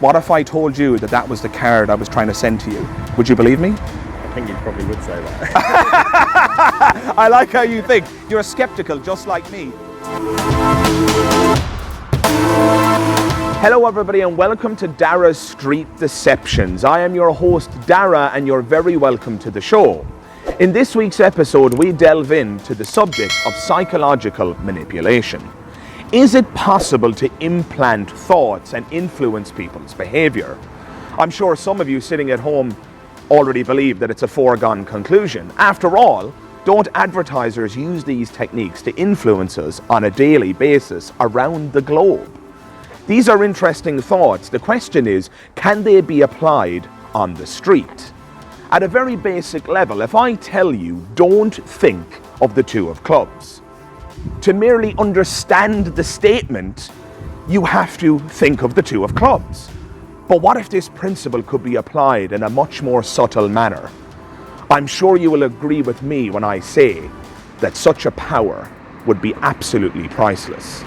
What if I told you that that was the card I was trying to send to you? Would you believe me? I think you probably would say that. I like how you think. You're skeptical just like me. Hello everybody and welcome to Dara's Street Deceptions. I am your host Dara and you're very welcome to the show. In this week's episode we delve into the subject of psychological manipulation. Is it possible to implant thoughts and influence people's behaviour? I'm sure some of you sitting at home already believe that it's a foregone conclusion. After all, don't advertisers use these techniques to influence us on a daily basis around the globe? These are interesting thoughts. The question is, can they be applied on the street? At a very basic level, if I tell you, don't think of the two of clubs, to merely understand the statement, you have to think of the two of clubs. But what if this principle could be applied in a much more subtle manner? I'm sure you will agree with me when I say that such a power would be absolutely priceless.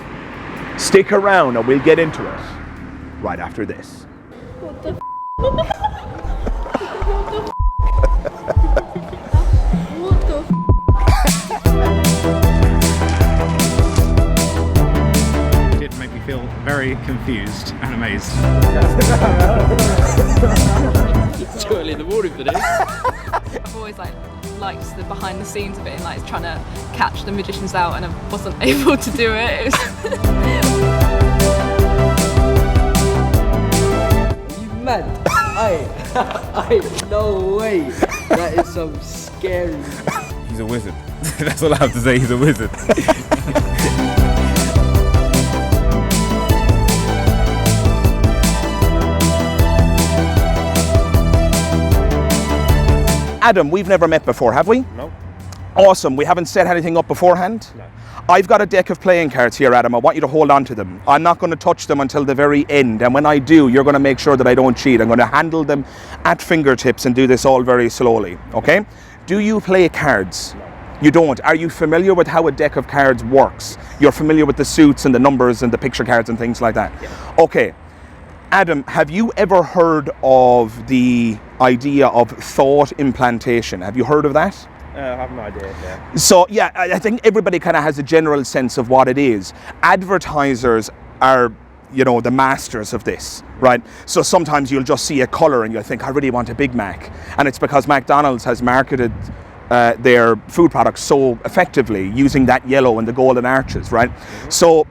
Stick around and we'll get into it right after this. What the f***? What the f***? It did make me feel very confused and amazed. It's too early in the morning for this. I've always liked the behind the scenes of it and trying to catch the magicians out, and I wasn't able to do it. You mad? I no way. That is some scary. He's a wizard. That's all I have to say. He's a wizard. Adam, we've never met before, have we? No. Awesome. We haven't set anything up beforehand? No. I've got a deck of playing cards here, Adam. I want you to hold on to them. I'm not going to touch them until the very end. And when I do, you're going to make sure that I don't cheat. I'm going to handle them at fingertips and do this all very slowly. Okay? Do you play cards? No. You don't. Are you familiar with how a deck of cards works? You're familiar with the suits and the numbers and the picture cards and things like that? Yeah. Okay. Adam, have you ever heard of the idea of thought implantation? Have you heard of that? I have no idea, yeah. So, yeah, I think everybody kind of has a general sense of what it is. Advertisers are, the masters of this, right? So sometimes you'll just see a colour and you'll think, I really want a Big Mac. And it's because McDonald's has marketed their food products so effectively using that yellow and the golden arches, right? Mm-hmm. So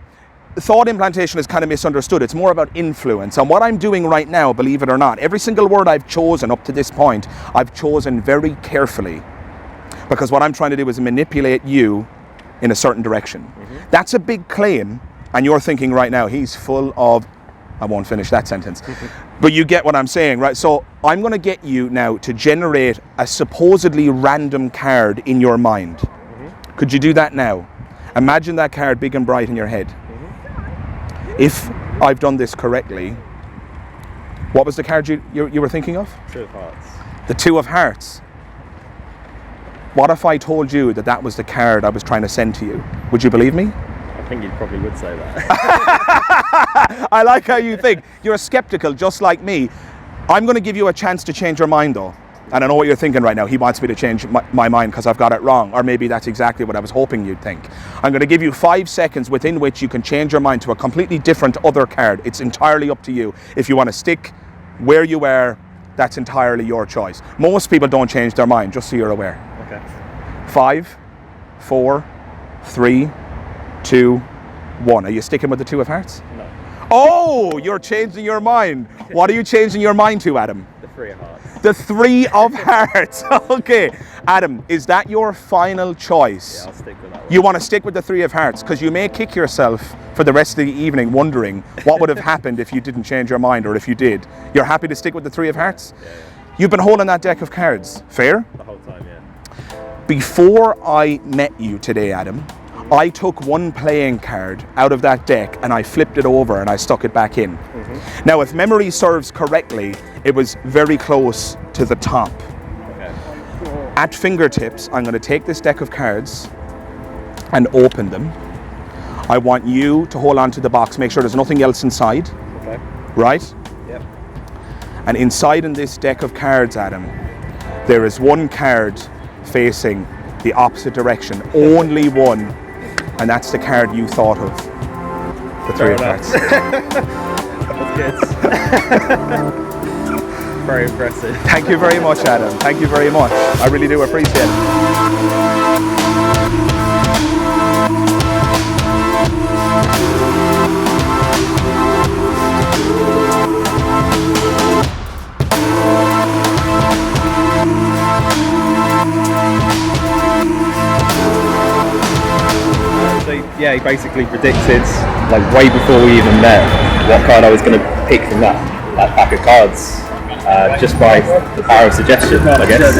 thought implantation is kind of misunderstood. It's more about influence. And what I'm doing right now, believe it or not, every single word I've chosen up to this point, I've chosen very carefully. Because what I'm trying to do is manipulate you in a certain direction. Mm-hmm. That's a big claim, and you're thinking right now, he's full of... I won't finish that sentence. But you get what I'm saying, right? So I'm going to get you now to generate a supposedly random card in your mind. Mm-hmm. Could you do that now? Imagine that card big and bright in your head. Mm-hmm. If I've done this correctly, what was the card you were thinking of? Two of Hearts. The Two of Hearts. What if I told you that that was the card I was trying to send to you? Would you believe me? I think you probably would say that. I like how you think. You're skeptical just like me. I'm going to give you a chance to change your mind though. And I know what you're thinking right now. He wants me to change my mind because I've got it wrong. Or maybe that's exactly what I was hoping you'd think. I'm going to give you 5 seconds within which you can change your mind to a completely different other card. It's entirely up to you. If you want to stick where you were, that's entirely your choice. Most people don't change their mind, just so you're aware. Okay. 5, 4, 3, 2, 1. Are you sticking with the Two of Hearts? No. Oh, you're changing your mind. What are you changing your mind to, Adam? The Three of Hearts. The Three of Hearts. Okay. Adam, is that your final choice? Yeah, I'll stick with that one. You want to stick with the Three of Hearts because you may kick yourself for the rest of the evening wondering what would have happened if you didn't change your mind, or if you did. You're happy to stick with the Three of Hearts? Yeah. You've been holding that deck of cards. Fair? The whole time, yeah. Before I met you today, Adam, I took one playing card out of that deck and I flipped it over and I stuck it back in. Mm-hmm. Now, if memory serves correctly, it was very close to the top. Okay. At fingertips, I'm going to take this deck of cards and open them. I want you to hold on to the box, make sure there's nothing else inside. Okay. Right? Yep. And inside in this deck of cards, Adam, there is one card facing the opposite direction, only one, and that's the card you thought of. The three of cards. That's good. Very impressive. Thank you very much, Adam. Thank you very much. I really do appreciate it. So yeah, he basically predicted, like way before we even met, what card I was going to pick from that pack of cards, just by the power of suggestion, I guess.